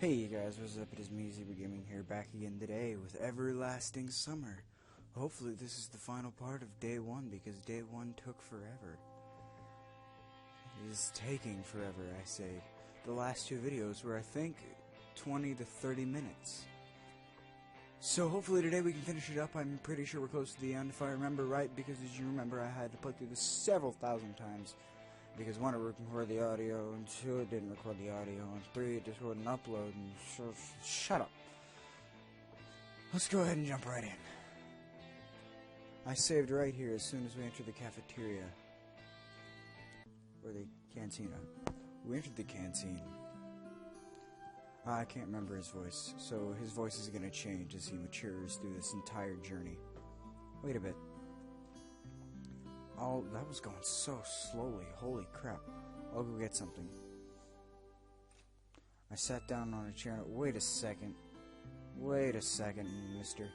Hey guys, what's up? It is me, Zebra Gaming here, back again today with Everlasting Summer. Hopefully this is the final part of day 1, because day 1 took forever. It is taking forever, I say. The last 2 videos were, I think, 20 to 30 minutes. So hopefully today we can finish it up. I'm pretty sure we're close to the end, if I remember right, because as you remember, I had to play through this several thousand times. Because 1, it recorded the audio, and 2, it didn't record the audio, and 3, it just wouldn't upload, and shut up. Let's go ahead and jump right in. I saved right here as soon as we entered the cafeteria. Or the cantina. We entered the canteen. I can't remember his voice, so his voice is going to change as he matures through this entire journey. Wait a bit. Oh, that was going so slowly. Holy crap. I'll go get something. I sat down on a chair. Wait a second. Wait a second, mister.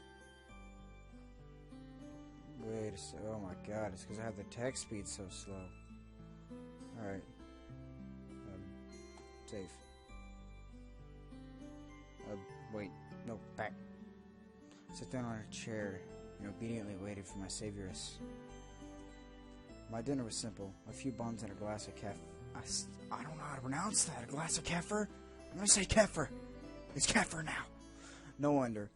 Wait a second. Oh my god, it's because I have the text speed so slow. Alright. Safe. Wait. No, back. Sat down on a chair and obediently waited for my savioress. My dinner was simple. A few buns and a glass of kefir. I don't know how to pronounce that. A glass of kefir? I'm gonna say kefir. It's kefir now. No wonder.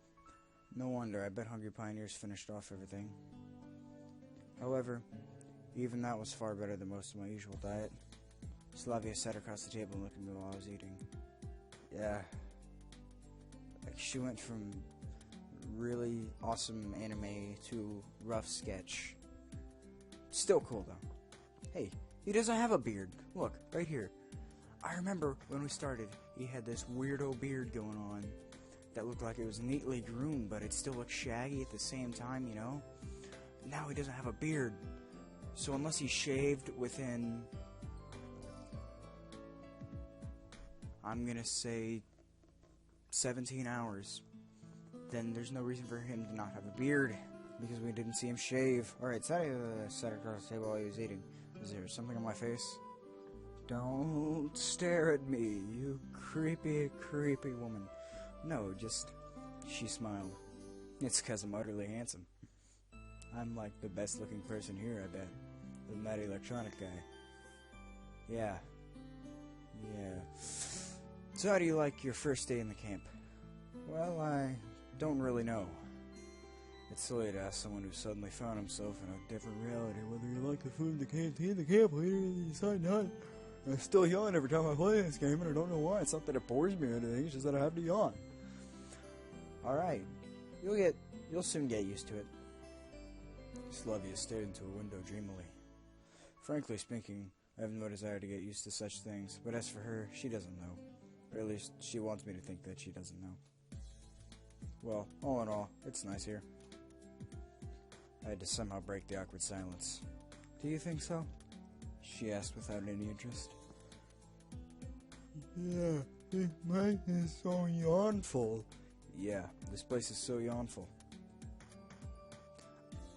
No wonder. I bet Hungry Pioneers finished off everything. However, even that was far better than most of my usual diet. Slavia sat across the table and looked at me while I was eating. Yeah. Like, she went from really awesome anime to rough sketch. Still cool, though. Hey, he doesn't have a beard. Look, right here. I remember when we started, he had this weirdo beard going on that looked like it was neatly groomed, but it still looked shaggy at the same time, you know? Now he doesn't have a beard. So unless he shaved within, I'm gonna say 17 hours, then there's no reason for him to not have a beard. Because we didn't see him shave. Alright, sat across the table while he was eating. Is there something on my face? Don't stare at me, you creepy, creepy woman. No, just, she smiled. It's because I'm utterly handsome. I'm like the best looking person here, I bet. Than that electronic guy. Yeah. So how do you like your first day in the camp? Well, I don't really know. It's silly to ask someone who suddenly found himself in a different reality whether you like the food in the canteen, the camp leader, and you decide not. I still yawn every time I play this game, and I don't know why. It's not that it bores me or anything, it's just that I have to yawn. Alright, you'll soon get used to it. Slavia stared into a window dreamily. Frankly speaking, I have no desire to get used to such things, but as for her, she doesn't know. Or at least, she wants me to think that she doesn't know. Well, all in all, it's nice here. I had to somehow break the awkward silence. Do you think so? She asked without any interest. Yeah, this place is so yawnful. Yeah, this place is so yawnful.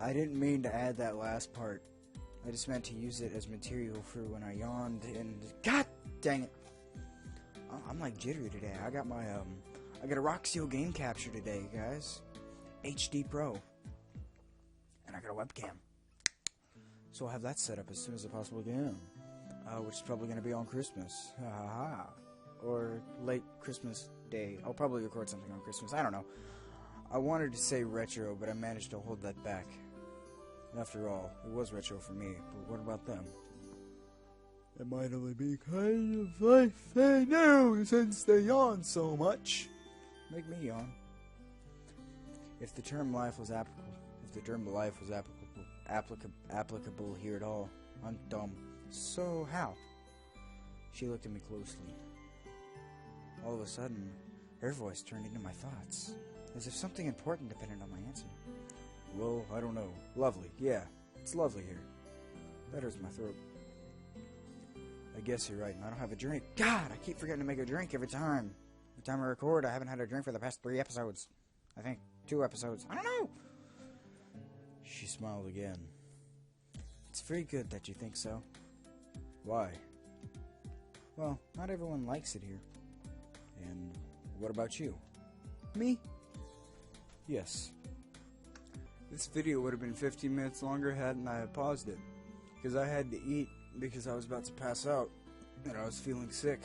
I didn't mean to add that last part. I just meant to use it as material for when I yawned and... God dang it! I'm like jittery today. I got a Roxio game capture today, guys. HD Pro. And I got a webcam. So I'll have that set up as soon as I possibly can. Which is probably going to be on Christmas. Or late Christmas Day. I'll probably record something on Christmas. I don't know. I wanted to say retro, but I managed to hold that back. After all, it was retro for me, but what about them? It might only be kind of like they do, since they yawn so much. Make me yawn. If the term life was applicable here at all, I'm dumb. So how? She looked at me closely. All of a sudden, her voice turned into my thoughts, as if something important depended on my answer. Well, I don't know. Lovely, yeah. It's lovely here. That hurts my throat. I guess you're right, and I don't have a drink. God, I keep forgetting to make a drink every time. Every time I record, I haven't had a drink for the past 3 episodes. I think 2 episodes. I don't know! She smiled again. It's very good that you think so. Why? Well, not everyone likes it here. And What about you? Me? Yes. This video would have been 15 minutes longer hadn't I paused it. Because I had to eat because I was about to pass out. And I was feeling sick.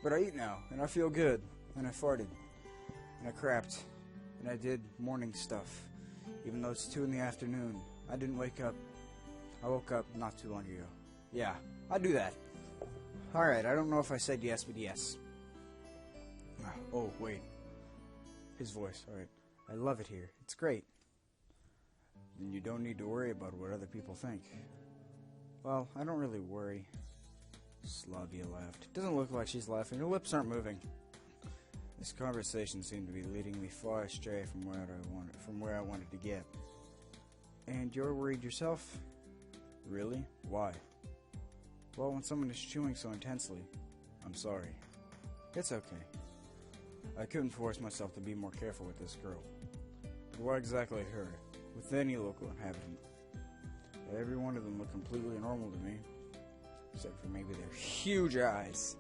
But I eat now, and I feel good. And I farted. And I crapped. And I did morning stuff. Even though it's 2 in the afternoon. I didn't wake up. I woke up not too long ago. Yeah, I do that. Alright, I don't know if I said yes, but yes. Oh, wait. His voice, alright. I love it here. It's great. Then you don't need to worry about what other people think. Well, I don't really worry. Slavia laughed. Doesn't look like she's laughing. Her lips aren't moving. This conversation seemed to be leading me far astray from where I wanted to get. And you're worried yourself? Really? Why? Well, when someone is chewing so intensely, I'm sorry. It's okay. I couldn't force myself to be more careful with this girl. But why exactly her? With any local inhabitant? Every one of them looked completely normal to me. Except for maybe their huge eyes.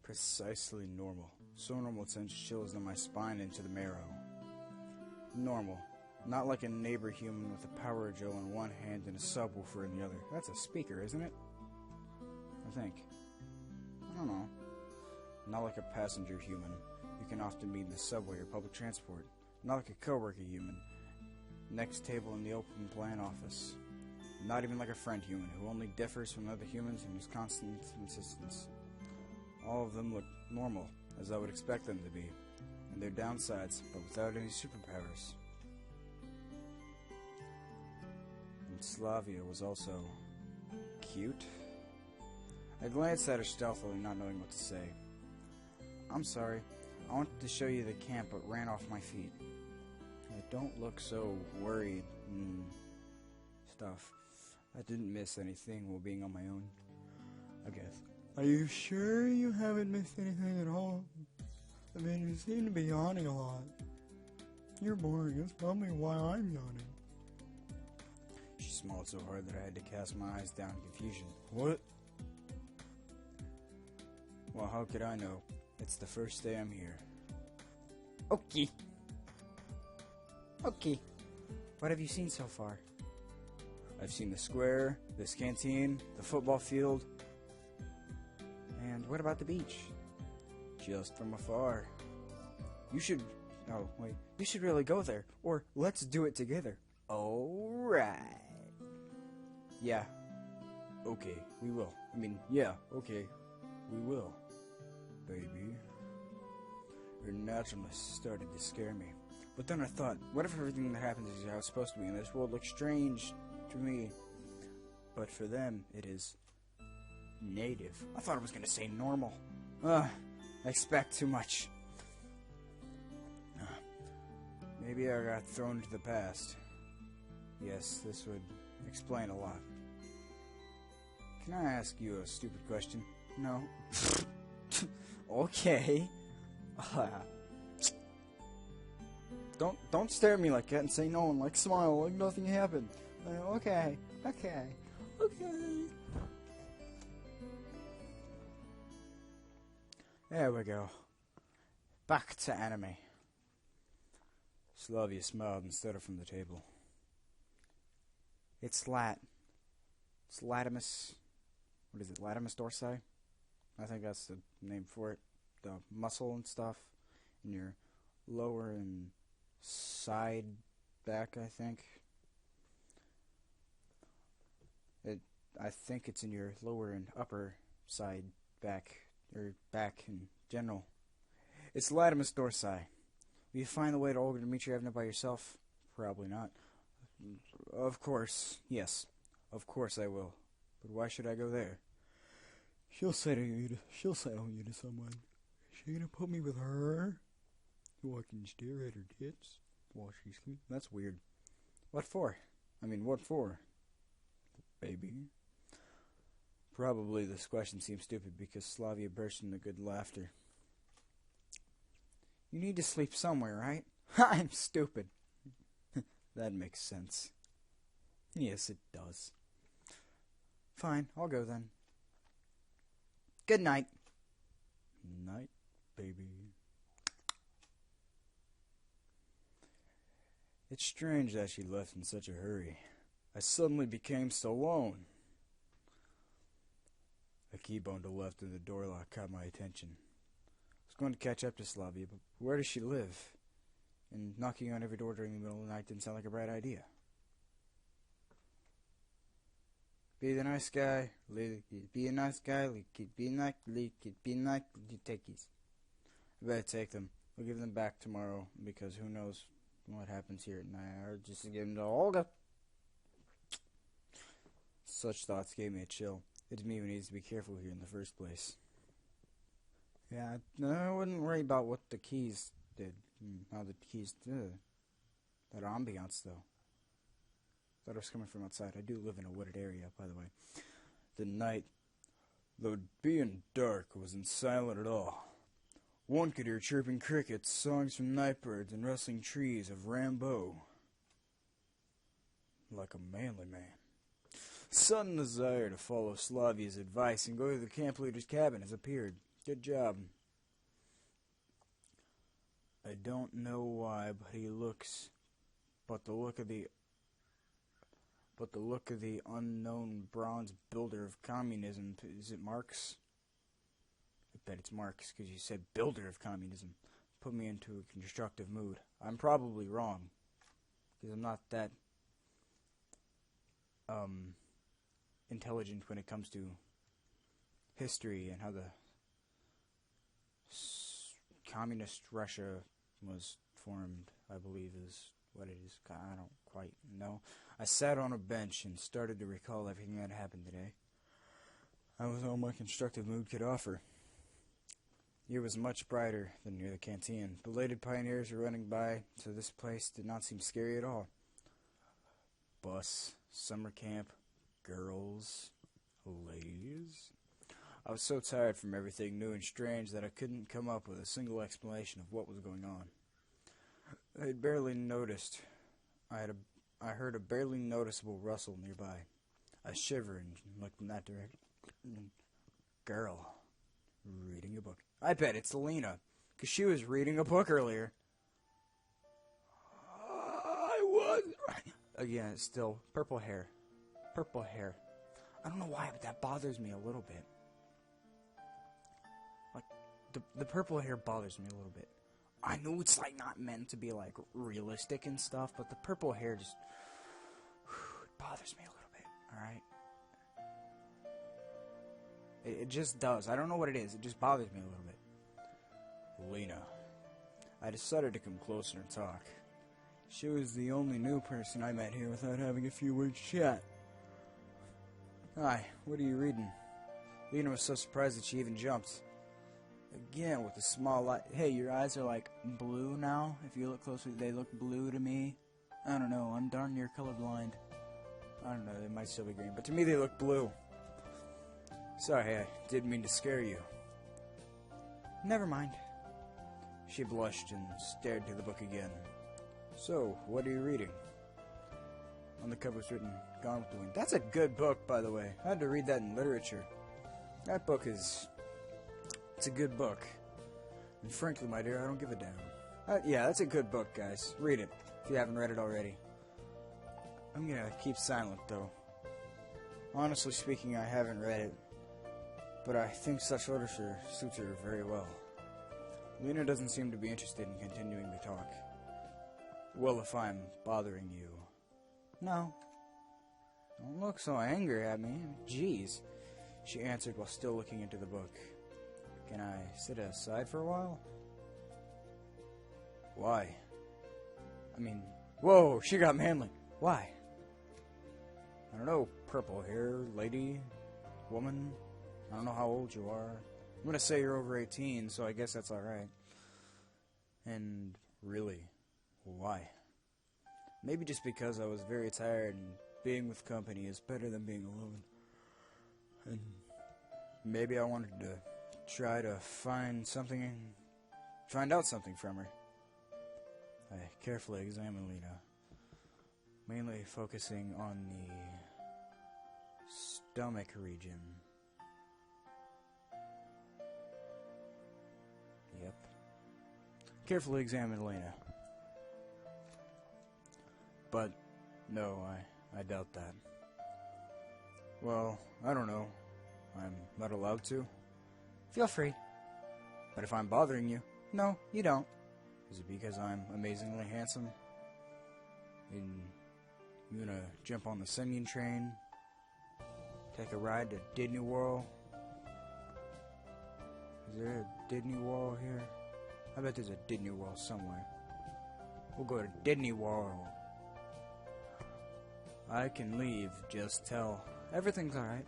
Precisely normal. So normal it sends chills down my spine into the marrow. Normal. Not like a neighbor human with a power drill in one hand and a subwoofer in the other. That's a speaker, isn't it? I think. I don't know. Not like a passenger human you can often meet in the subway or public transport. Not like a coworker human. Next table in the open plan office. Not even like a friend human who only differs from other humans in his constant insistence. All of them look normal, as I would expect them to be, and their downsides, but without any superpowers. And Slavia was also cute. I glanced at her stealthily, not knowing what to say. I'm sorry, I wanted to show you the camp, but ran off my feet. I don't look so worried and stuff. I didn't miss anything while being on my own, I guess. Are you sure you haven't missed anything at all? I mean, you seem to be yawning a lot. You're boring. That's probably why I'm yawning. She smiled so hard that I had to cast my eyes down in confusion. What? Well, how could I know? It's the first day I'm here. Okay. Okay. What have you seen so far? I've seen the square, this canteen, the football field. And what about the beach? Just from afar. You should... Oh, wait. You should really go there. Or let's do it together. Alright. Yeah. Okay, we will. I mean, yeah, okay. We will. Baby. Her naturalness started to scare me. But then I thought, what if everything that happens is how it's supposed to be, and this world looks strange to me, but for them, it is native. I thought I was going to say normal. I expect too much. Maybe I got thrown into the past. Yes, this would explain a lot. Can I ask you a stupid question? No. Okay. Don't stare at me like that and say no and like smile like nothing happened. Okay. There we go. Back to anime. Slavia smiled and stood up from the table. It's latimus. What is it? Latimus dorsi? I think that's the name for it. The muscle and stuff in your lower and side back, I think. I think it's in your lower and upper side back, or back in general. It's latimus dorsi. Will you find the way to Olga Dmitrievna by yourself? Probably not. Of course, yes. Of course I will. But why should I go there? She'll settle you to someone. Is she gonna put me with her? So I can stare at her tits while she's sleeping? That's weird. What for? I mean, what for? Baby. Probably this question seems stupid because Slavia burst into good laughter. You need to sleep somewhere, right? I'm stupid. That makes sense. Yes, it does. Fine, I'll go then. Good night. Night, baby. It's strange that she left in such a hurry. I suddenly became so alone. A keyboard to the left of the door lock caught my attention. I was going to catch up to Slavia, but where does she live? And knocking on every door during the middle of the night didn't sound like a bright idea. Be the nice guy, be a nice guy, be nice, take these. I better take them. We'll give them back tomorrow, because who knows what happens here at night. Or just give them to Olga. Such thoughts gave me a chill. It's me who needs to be careful here in the first place. Yeah, I wouldn't worry about what the keys did, how the keys did. That ambiance, though. Thought it was coming from outside. I do live in a wooded area, by the way. The night, though being dark, wasn't silent at all. One could hear chirping crickets, songs from night birds, and rustling trees of Rambo. Like a manly man. Sudden desire to follow Slavia's advice and go to the camp leader's cabin has appeared. Good job. I don't know why, but the look of the unknown bronze builder of communism, is it Marx? I bet it's Marx, because you said builder of communism. Put me into a constructive mood. I'm probably wrong, because I'm not that intelligent when it comes to history and how the communist Russia was formed, I believe is what it is. I don't quite know. I sat on a bench and started to recall everything that happened today. That was all my constructive mood could offer. Here was much brighter than near the canteen. Belated pioneers were running by, so this place did not seem scary at all. Bus, summer camp, girls, ladies. I was so tired from everything new and strange that I couldn't come up with a single explanation of what was going on. I had barely noticed. I heard a barely noticeable rustle nearby. I shivered and looked in that direction. Girl, reading a book. I bet it's Lena, because she was reading a book earlier. I was right. Again, it's still purple hair. Purple hair. I don't know why, but that bothers me a little bit. Like, the purple hair bothers me a little bit. I know it's like not meant to be like realistic and stuff, but the purple hair just it bothers me a little bit. Alright? It just does. I don't know what it is. It just bothers me a little bit. Lena. I decided to come closer and talk. She was the only new person I met here without having a few words chat. Hi, what are you reading? Lena was so surprised that she even jumped. Again, with a small light. Hey, your eyes are like blue now. If you look closely, they look blue to me. I don't know. I'm darn near colorblind. I don't know. They might still be green, but to me they look blue. Sorry, I didn't mean to scare you. Never mind. She blushed and stared through the book again. So, what are you reading? On the cover was written, Gone with the Wind. That's a good book, by the way. I had to read that in literature. That book is... It's a good book. And frankly, my dear, I don't give a damn. Yeah, that's a good book, guys. Read it, if you haven't read it already. I'm gonna keep silent, though. Honestly speaking, I haven't read it. But I think such literature suits her very well. Lena doesn't seem to be interested in continuing the talk. Well, if I'm bothering you... No. Don't look so angry at me. Jeez. She answered while still looking into the book. Can I sit aside for a while? Why? I mean... Whoa, she got manly. Why? I don't know, purple hair, lady, woman. I don't know how old you are. I'm gonna say you're over 18, so I guess that's alright. And really, why? Maybe just because I was very tired and being with company is better than being alone. And maybe I wanted to try to find out something from her. I carefully examined Lena, mainly focusing on the stomach region. carefully examined Lena. But, no, I doubt that. Well, I don't know. I'm not allowed to? Feel free. But if I'm bothering you, no, you don't. Is it because I'm amazingly handsome? And you gonna jump on the singing train? Take a ride to Disney World? Is there a Disney World here? I bet there's a Disney World somewhere. We'll go to Disney World. I can leave, just tell. Everything's alright.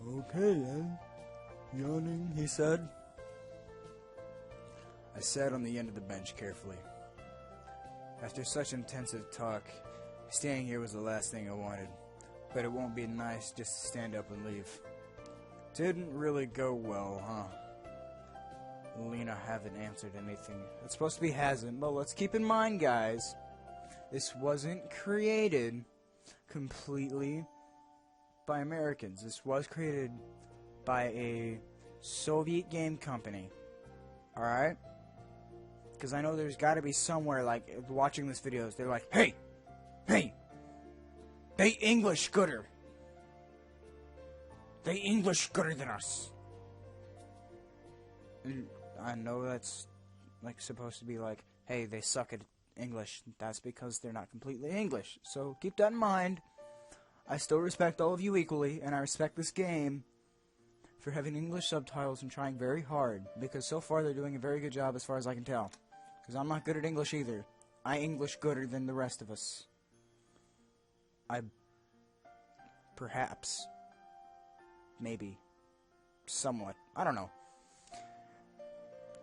Okay then. Yawning, he said. I sat on the end of the bench carefully. After such intensive talk, staying here was the last thing I wanted. But it won't be nice just to stand up and leave. Didn't really go well, huh? Lena haven't answered anything. It's supposed to be hasn't, but let's keep in mind, guys, this wasn't created completely by Americans. This was created by a Soviet game company. Alright? Because I know there's got to be somewhere, like, watching this video, they're like, hey, they English gooder. They English gooder than us. And I know that's, like, supposed to be like, hey, they suck at English. That's because they're not completely English. So keep that in mind. I still respect all of you equally, and I respect this game for having English subtitles and trying very hard, because so far they're doing a very good job as far as I can tell. Because I'm not good at English either. I English gooder than the rest of us. Perhaps. Maybe. Somewhat. I don't know.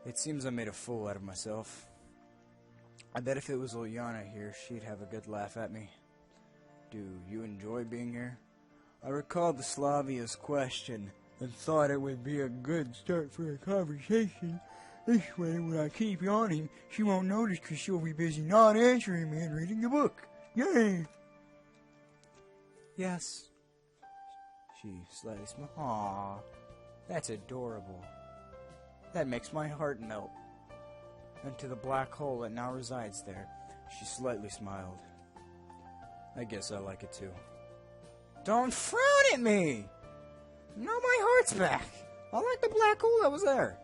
It seems I made a fool out of myself. I bet if it was Ilyana here, she'd have a good laugh at me. Do you enjoy being here? I recalled the Slavia's question and thought it would be a good start for a conversation. This way, when I keep yawning, she won't notice because she'll be busy not answering me and reading the book. Yay! Yes. She slightly smiled. Aww, that's adorable. That makes my heart melt. Into the black hole that now resides there. She slightly smiled. I guess I like it too. Don't frown at me! No, my heart's back. I like the black hole that was there.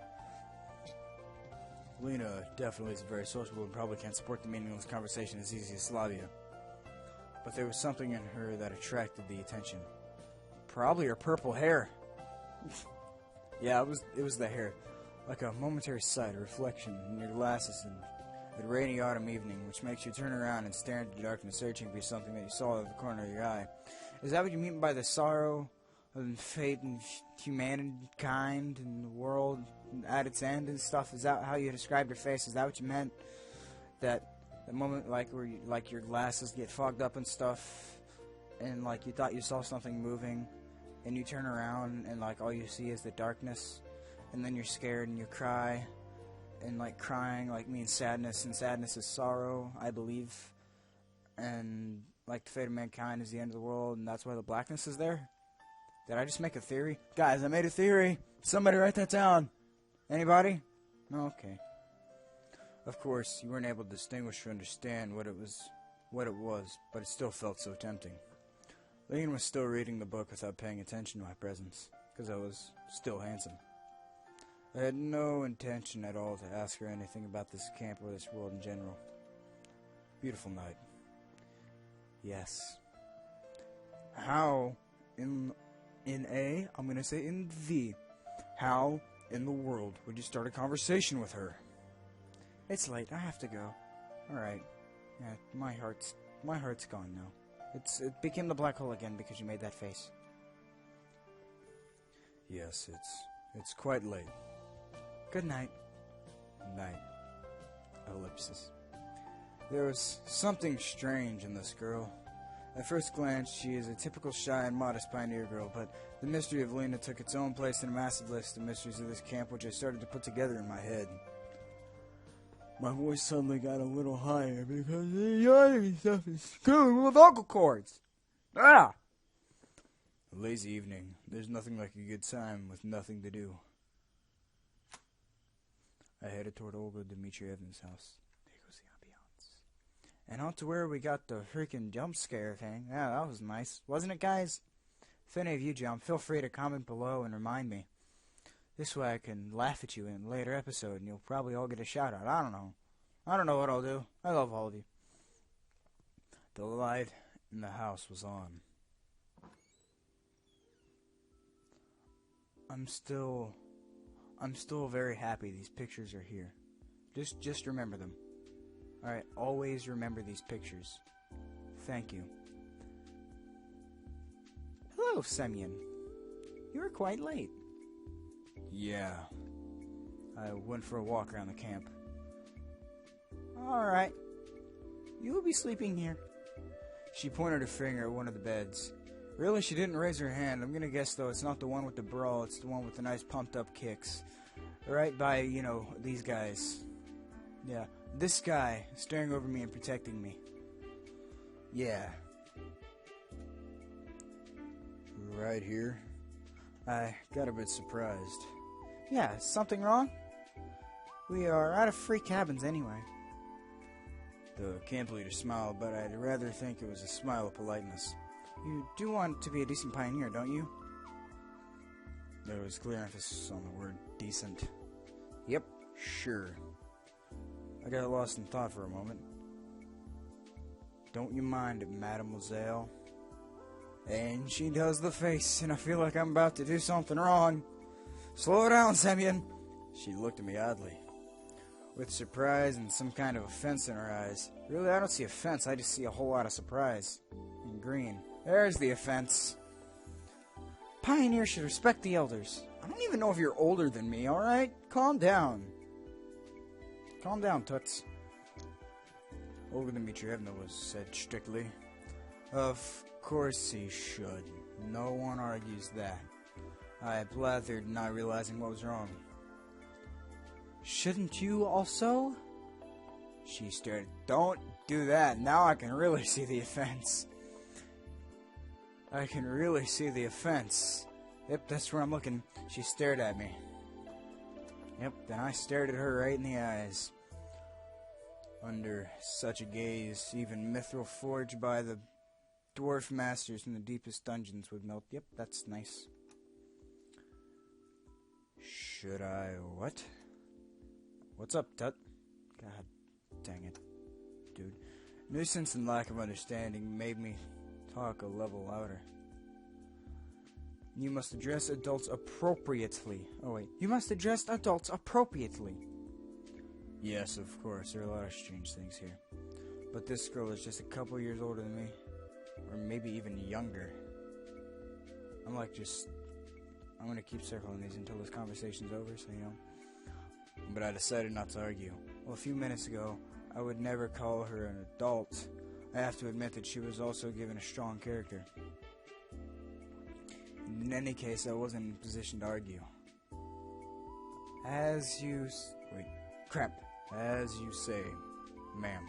Lena definitely is very sociable and probably can't support the meaningless conversation as easy as Slavia. But there was something in her that attracted the attention. Probably her purple hair. Yeah, it was the hair. Like a momentary sight, a reflection in your glasses in a rainy autumn evening, which makes you turn around and stare into the darkness, searching for something that you saw out of the corner of your eye. Is that what you mean by the sorrow and fate and humankind and the world at its end and stuff? Is that how you described her face? Is that what you meant? That the moment, like, where you, like, your glasses get fogged up and stuff, and like you thought you saw something moving, and you turn around and like all you see is the darkness, and then you're scared and you cry, and like crying like means sadness, and sadness is sorrow, I believe, and like the fate of mankind is the end of the world, and that's why the blackness is there. Did I just make a theory? Guys, I made a theory. Somebody write that down. Anybody? No, okay. Of course, you weren't able to distinguish or understand what it was, but it still felt so tempting. Lena was still reading the book without paying attention to my presence, because I was still handsome. I had no intention at all to ask her anything about this camp or this world in general. Beautiful night. Yes. How I'm going to say in the, how in the world would you start a conversation with her? It's late, I have to go. Alright. Yeah, my heart's gone now. It became the black hole again because you made that face. Yes, it's quite late. Good night. Night. Ellipsis. There was something strange in this girl. At first glance, she is a typical shy and modest pioneer girl, but the mystery of Lena took its own place in a massive list of mysteries of this camp, which I started to put together in my head. My voice suddenly got a little higher because the yawning stuff is screwing with vocal cords. Ah! A lazy evening. There's nothing like a good time with nothing to do. I headed toward Olga Dmitrievna's house. There goes the ambiance. And out to where we got the freaking jump scare thing. Yeah, that was nice. Wasn't it, guys? If any of you jump, feel free to comment below and remind me. This way I can laugh at you in a later episode, and you'll probably all get a shout out. I don't know. I don't know what I'll do. I love all of you. The light in the house was on. I'm still very happy these pictures are here. Just remember them. Alright, always remember these pictures. Thank you. Hello, Semyon. You were quite late. Yeah. I went for a walk around the camp. Alright. You will be sleeping here. She pointed her finger at one of the beds. Really, she didn't raise her hand. I'm gonna guess, though, it's not the one with the brawl. It's the one with the nice pumped-up kicks. Right by, you know, these guys. Yeah, this guy staring over me and protecting me. Yeah. Right here. I got a bit surprised. Yeah, something wrong? We are out of free cabins anyway. The camp leader smiled, but I'd rather think it was a smile of politeness. You do want to be a decent pioneer, don't you? There was clear emphasis on the word decent. Yep, sure. I got lost in thought for a moment. Don't you mind, mademoiselle? And she does the face, and I feel like I'm about to do something wrong. Slow down, Semyon. She looked at me oddly, with surprise and some kind of offense in her eyes. Really, I don't see offense, I just see a whole lot of surprise. And green. There's the offense. Pioneers should respect the elders. I don't even know if you're older than me, alright? Calm down. Calm down, Toots. Olga Dmitrievna was said strictly. Of course he should. No one argues that. I blathered, not realizing what was wrong. Shouldn't you also? She stared. Don't do that. Now I can really see the offense. I can really see the offense. Yep, that's where I'm looking. She stared at me. Yep, then I stared at her right in the eyes. Under such a gaze, even mithril forged by the dwarf masters in the deepest dungeons would melt. Yep, that's nice. Should I what? What's up, Tut? God dang it, dude. Nuisance and lack of understanding made me talk a level louder. You must address adults appropriately. Oh wait, you must address adults appropriately. Yes, of course, there are a lot of strange things here. But this girl is just a couple years older than me. Or maybe even younger. I'm gonna keep circling these until this conversation's over, so you know. But I decided not to argue. Well, a few minutes ago, I would never call her an adult. I have to admit that she was also given a strong character. In any case, I wasn't in a position to argue. As you say, ma'am.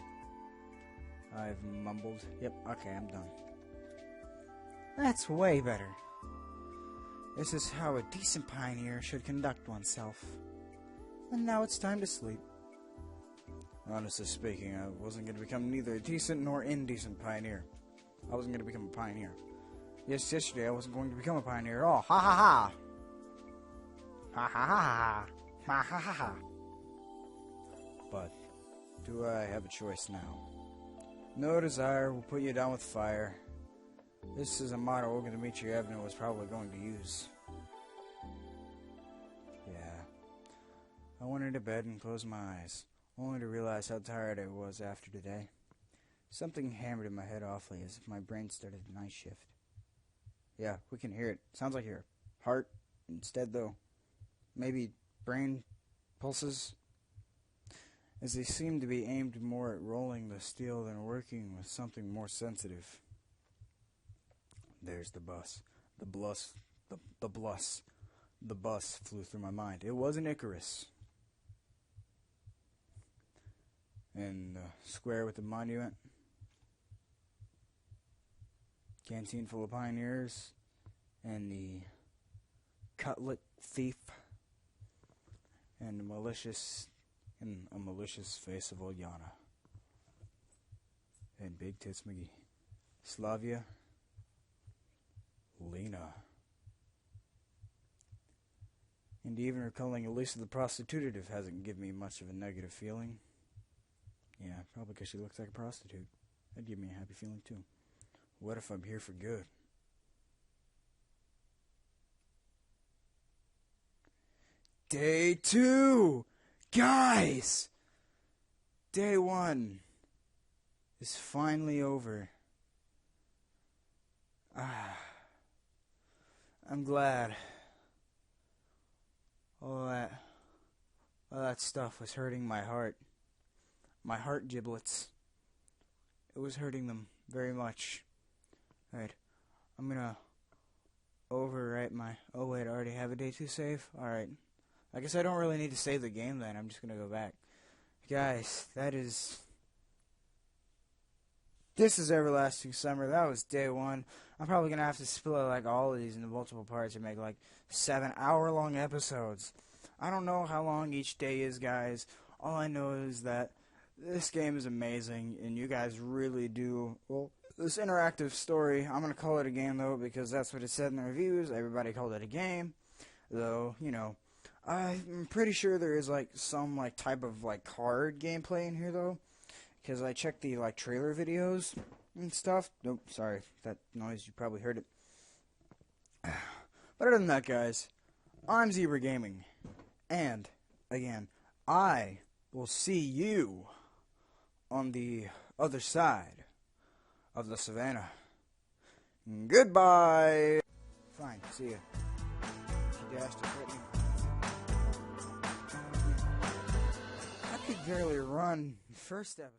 I've mumbled. Yep, okay, I'm done. That's way better. This is how a decent pioneer should conduct oneself. And now it's time to sleep. Honestly speaking, I wasn't going to become neither a decent nor indecent pioneer. I wasn't going to become a pioneer. Yes, yesterday I wasn't going to become a pioneer at all. Ha ha ha! Ha ha ha! Ha ha ha ha! But, do I have a choice now? No desire will put you down with fire. This is a motto Olga Dmitrievna was probably going to use. Yeah. I went into bed and closed my eyes, only to realize how tired I was after today. Something hammered in my head awfully, as if my brain started a night shift. Yeah, we can hear it. Sounds like your heart instead, though. Maybe brain pulses? As they seem to be aimed more at rolling the steel than working with something more sensitive. There's the bus. The bus flew through my mind. It wasn't Icarus. And the square with the monument. Canteen full of pioneers. And the cutlet thief. And the malicious and a malicious face of old Yana. And Big Tits McGee. Slavia. Lena. And even recalling Elisa the prostitutive hasn't given me much of a negative feeling. Yeah, probably because she looks like a prostitute. That'd give me a happy feeling too. What if I'm here for good? Day 2! Guys! Day 1 is finally over. I'm glad. All that stuff was hurting my heart. My heart giblets. It was hurting them very much. Alright, I'm gonna overwrite my... Oh wait, I already have a day 2 save? Alright. I guess I don't really need to save the game then. I'm just gonna go back. Guys, this is Everlasting Summer. That was day 1. I'm probably gonna have to split like all of these into multiple parts and make like 7-hour-long episodes. I don't know how long each day is, guys. All I know is that this game is amazing, and you guys really do. Well, this interactive story, I'm gonna call it a game though, because that's what it said in the reviews. Everybody called it a game, though. You know, I'm pretty sure there is like some like type of like card gameplay in here though, because I checked the like trailer videos and stuff. Nope, sorry, that noise, you probably heard it. But other than that, guys, I'm Zebra Gaming, and again, I will see you on the other side of the savannah. Goodbye. Fine, see ya. She dashed to hurt me. I could barely run first episode.